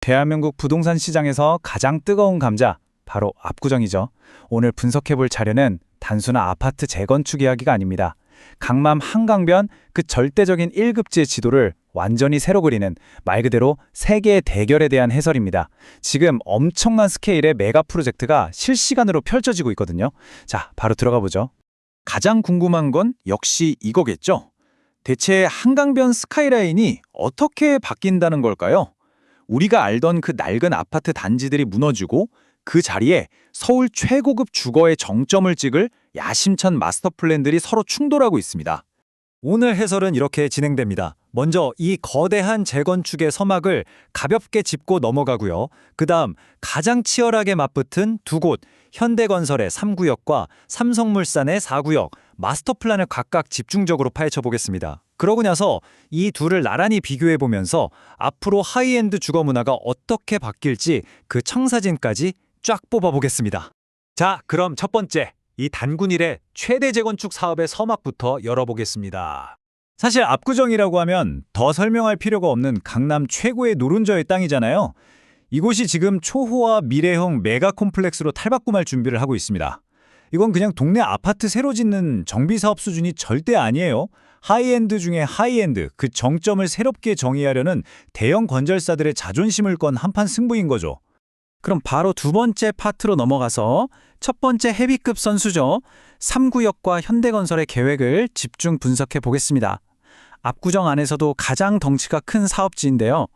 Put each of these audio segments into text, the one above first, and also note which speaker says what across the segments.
Speaker 1: 대한민국 부동산 시장에서 가장 뜨거운 감자, 바로 압구정이죠. 오늘 분석해볼 자료는 단순한 아파트 재건축 이야기가 아닙니다. 강남 한강변 그 절대적인 1급지의 지도를 완전히 새로 그리는 말 그대로 세계의 대결에 대한 해설입니다. 지금 엄청난 스케일의 메가 프로젝트가 실시간으로 펼쳐지고 있거든요. 자, 바로 들어가 보죠. 가장 궁금한 건 역시 이거겠죠? 대체 한강변 스카이라인이 어떻게 바뀐다는 걸까요? 우리가 알던 그 낡은 아파트 단지들이 무너지고 그 자리에 서울 최고급 주거의 정점을 찍을 야심찬 마스터 플랜들이 서로 충돌하고 있습니다.
Speaker 2: 오늘 해설은 이렇게 진행됩니다. 먼저 이 거대한 재건축의 서막을 가볍게 짚고 넘어가고요. 그다음 가장 치열하게 맞붙은 두 곳, 현대건설의 3구역과 삼성물산의 4구역, 마스터 플랜을 각각 집중적으로 파헤쳐 보겠습니다. 그러고 나서 이 둘을 나란히 비교해 보면서 앞으로 하이엔드 주거 문화가 어떻게 바뀔지 그 청사진까지 쫙 뽑아 보겠습니다. 자, 그럼 첫 번째, 이 단군 일의 최대 재건축 사업의 서막부터 열어보겠습니다.
Speaker 1: 사실 압구정이라고 하면 더 설명할 필요가 없는 강남 최고의 노른자의 땅이잖아요. 이곳이 지금 초호화 미래형 메가 콤플렉스로 탈바꿈할 준비를 하고 있습니다. 이건 그냥 동네 아파트 새로 짓는 정비사업 수준이 절대 아니에요. 하이엔드 중에 하이엔드, 그 정점을 새롭게 정의하려는 대형 건설사들의 자존심을 건 한판 승부인 거죠. 그럼 바로 두 번째 파트로 넘어가서 첫 번째 헤비급 선수죠. 3구역과 현대건설의 계획을 집중 분석해 보겠습니다. 압구정 안에서도 가장 덩치가 큰 사업지인데요.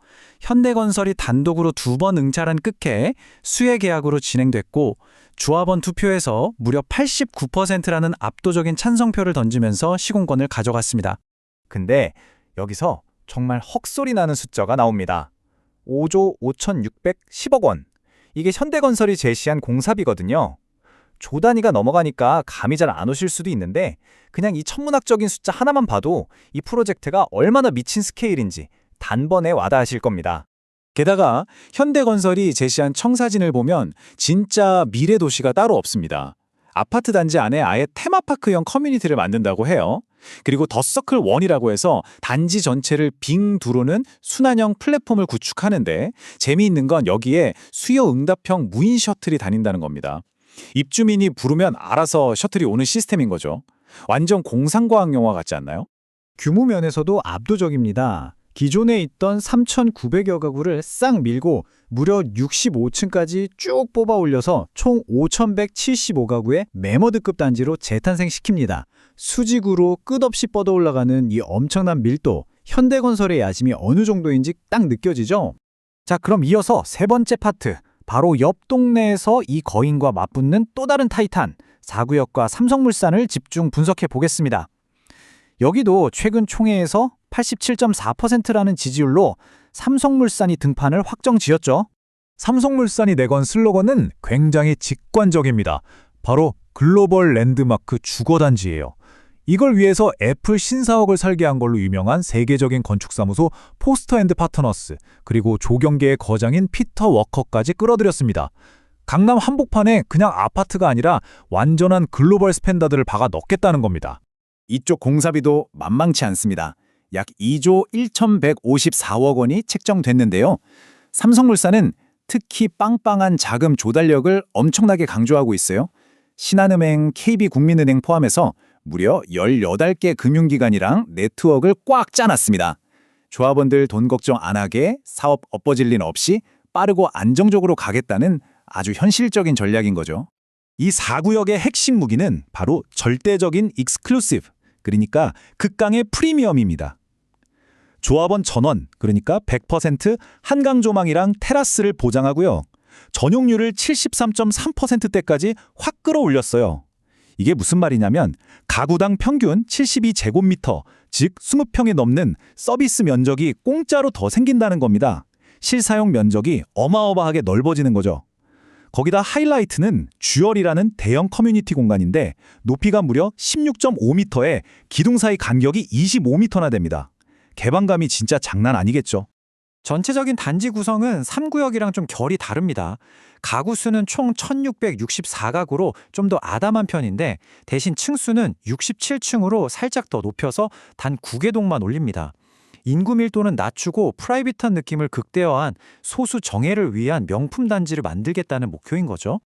Speaker 1: 현대건설이 단독으로 두 번 응찰한 끝에 수혜 계약으로 진행됐고 조합원 투표에서 무려 89%라는 압도적인 찬성표를 던지면서 시공권을 가져갔습니다. 근데 여기서 정말 헉소리 나는 숫자가 나옵니다. 5조 5,610억 원. 이게 현대건설이 제시한 공사비거든요. 조 단위가 넘어가니까 감이 잘 안 오실 수도 있는데 그냥 이 천문학적인 숫자 하나만 봐도 이 프로젝트가 얼마나 미친 스케일인지 단번에 와닿으실 겁니다. 게다가 현대건설이 제시한 청사진을 보면 진짜 미래 도시가 따로 없습니다. 아파트 단지 안에 아예 테마파크형 커뮤니티를 만든다고 해요. 그리고 더서클 1이라고 해서 단지 전체를 빙 두르는 순환형 플랫폼을 구축하는데 재미있는 건 여기에 수요 응답형 무인 셔틀이 다닌다는 겁니다. 입주민이 부르면 알아서 셔틀이 오는 시스템인 거죠. 완전 공상과학 영화 같지 않나요? 규모 면에서도 압도적입니다. 기존에 있던 3,900여 가구를 싹 밀고 무려 65층까지 쭉 뽑아 올려서 총 5,175가구의 메머드급 단지로 재탄생시킵니다. 수직으로 끝없이 뻗어 올라가는 이 엄청난 밀도, 현대건설의 야심이 어느 정도인지 딱 느껴지죠? 자, 그럼 이어서 세 번째 파트, 바로 옆 동네에서 이 거인과 맞붙는 또 다른 타이탄, 4구역과 삼성물산을 집중 분석해 보겠습니다. 여기도 최근 총회에서 87.4%라는 지지율로 삼성물산이 등판을 확정지었죠. 삼성물산이 내건 슬로건은 굉장히 직관적입니다. 바로 글로벌 랜드마크 주거단지예요. 이걸 위해서 애플 신사옥을 설계한 걸로 유명한 세계적인 건축사무소 포스터앤드파트너스, 그리고 조경계의 거장인 피터 워커까지 끌어들였습니다. 강남 한복판에 그냥 아파트가 아니라 완전한 글로벌 스탠다드를 박아 넣겠다는 겁니다. 이쪽 공사비도 만만치 않습니다. 약 2조 1,154억 원이 책정됐는데요. 삼성물산은 특히 빵빵한 자금 조달력을 엄청나게 강조하고 있어요. 신한은행, KB국민은행 포함해서 무려 18개 금융기관이랑 네트워크를 꽉 짜놨습니다. 조합원들 돈 걱정 안 하게 사업 엎어질 일 없이 빠르고 안정적으로 가겠다는 아주 현실적인 전략인 거죠. 이 4구역의 핵심 무기는 바로 절대적인 익스클루시브, 그러니까 극강의 프리미엄입니다. 조합원 전원, 그러니까 100% 한강조망이랑 테라스를 보장하고요. 전용률을 73.3%대까지 확 끌어올렸어요. 이게 무슨 말이냐면 가구당 평균 72제곱미터, 즉 20평이 넘는 서비스 면적이 공짜로 더 생긴다는 겁니다. 실사용 면적이 어마어마하게 넓어지는 거죠. 거기다 하이라이트는 듀얼이라는 대형 커뮤니티 공간인데 높이가 무려 16.5m에 기둥 사이 간격이 25m나 됩니다. 개방감이 진짜 장난 아니겠죠.
Speaker 2: 전체적인 단지 구성은 3구역이랑 좀 결이 다릅니다. 가구 수는 총 1,664가구로 좀 더 아담한 편인데 대신 층수는 67층으로 살짝 더 높여서 단 9개 동만 올립니다. 인구 밀도는 낮추고 프라이빗한 느낌을 극대화한 소수 정예를 위한 명품 단지를 만들겠다는 목표인 거죠.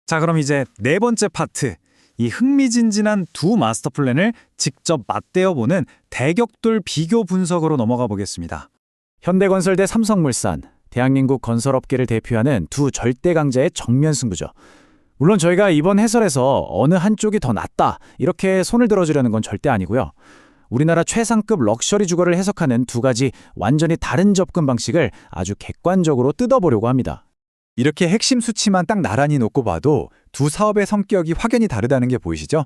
Speaker 1: 자, 그럼 이제 네 번째 파트. 이 흥미진진한 두 마스터 플랜을 직접 맞대어보는 대격돌 비교 분석으로 넘어가 보겠습니다. 현대건설 대 삼성물산, 대한민국 건설업계를 대표하는 두 절대 강자의 정면 승부죠. 물론 저희가 이번 해설에서 어느 한쪽이 더 낫다 이렇게 손을 들어주려는 건 절대 아니고요. 우리나라 최상급 럭셔리 주거를 해석하는 두 가지 완전히 다른 접근 방식을 아주 객관적으로 뜯어보려고 합니다. 이렇게 핵심 수치만 딱 나란히 놓고 봐도 두 사업의 성격이 확연히 다르다는 게 보이시죠?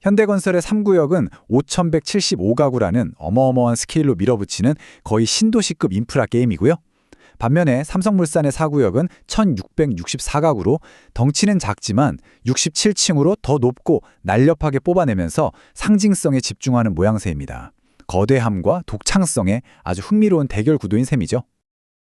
Speaker 1: 현대건설의 3구역은 5,175가구라는 어마어마한 스케일로 밀어붙이는 거의 신도시급 인프라 게임이고요. 반면에 삼성물산의 4구역은 1,664가구로 덩치는 작지만 67층으로 더 높고 날렵하게 뽑아내면서 상징성에 집중하는 모양새입니다. 거대함과 독창성에 아주 흥미로운 대결 구도인 셈이죠.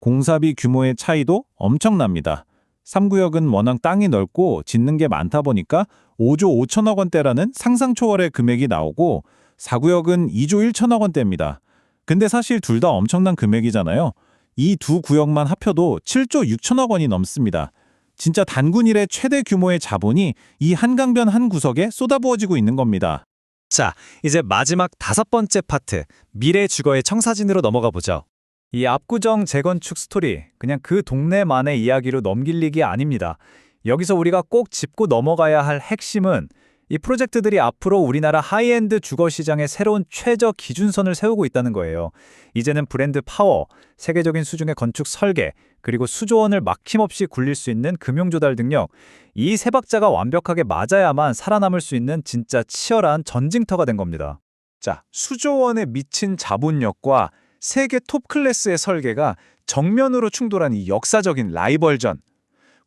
Speaker 3: 공사비 규모의 차이도 엄청납니다. 3구역은 워낙 땅이 넓고 짓는 게 많다 보니까 5조 5천억 원대라는 상상 초월의 금액이 나오고 4구역은 2조 1천억 원대입니다. 근데 사실 둘 다 엄청난 금액이잖아요. 이 두 구역만 합쳐도 7조 6천억 원이 넘습니다. 진짜 단군 일의 최대 규모의 자본이 이 한강변 한 구석에 쏟아부어지고 있는 겁니다.
Speaker 2: 자, 이제 마지막 다섯 번째 파트, 미래 주거의 청사진으로 넘어가 보죠.
Speaker 1: 이 압구정 재건축 스토리, 그냥 그 동네만의 이야기로 넘길 일이 아닙니다. 여기서 우리가 꼭 짚고 넘어가야 할 핵심은 이 프로젝트들이 앞으로 우리나라 하이엔드 주거 시장의 새로운 최저 기준선을 세우고 있다는 거예요. 이제는 브랜드 파워, 세계적인 수준의 건축 설계, 그리고 수조원을 막힘없이 굴릴 수 있는 금융 조달 능력, 이 세 박자가 완벽하게 맞아야만 살아남을 수 있는 진짜 치열한 전쟁터가 된 겁니다. 자, 수조원에 미친 자본력과 세계 톱 클래스의 설계가 정면으로 충돌한 이 역사적인 라이벌전.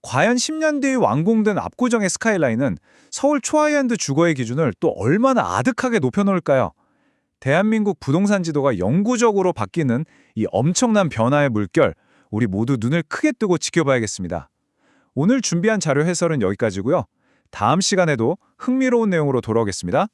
Speaker 1: 과연 10년 뒤에 완공된 압구정의 스카이라인은 서울 초하이엔드 주거의 기준을 또 얼마나 아득하게 높여놓을까요? 대한민국 부동산 지도가 영구적으로 바뀌는 이 엄청난 변화의 물결, 우리 모두 눈을 크게 뜨고 지켜봐야겠습니다. 오늘 준비한 자료 해설은 여기까지고요. 다음 시간에도 흥미로운 내용으로 돌아오겠습니다.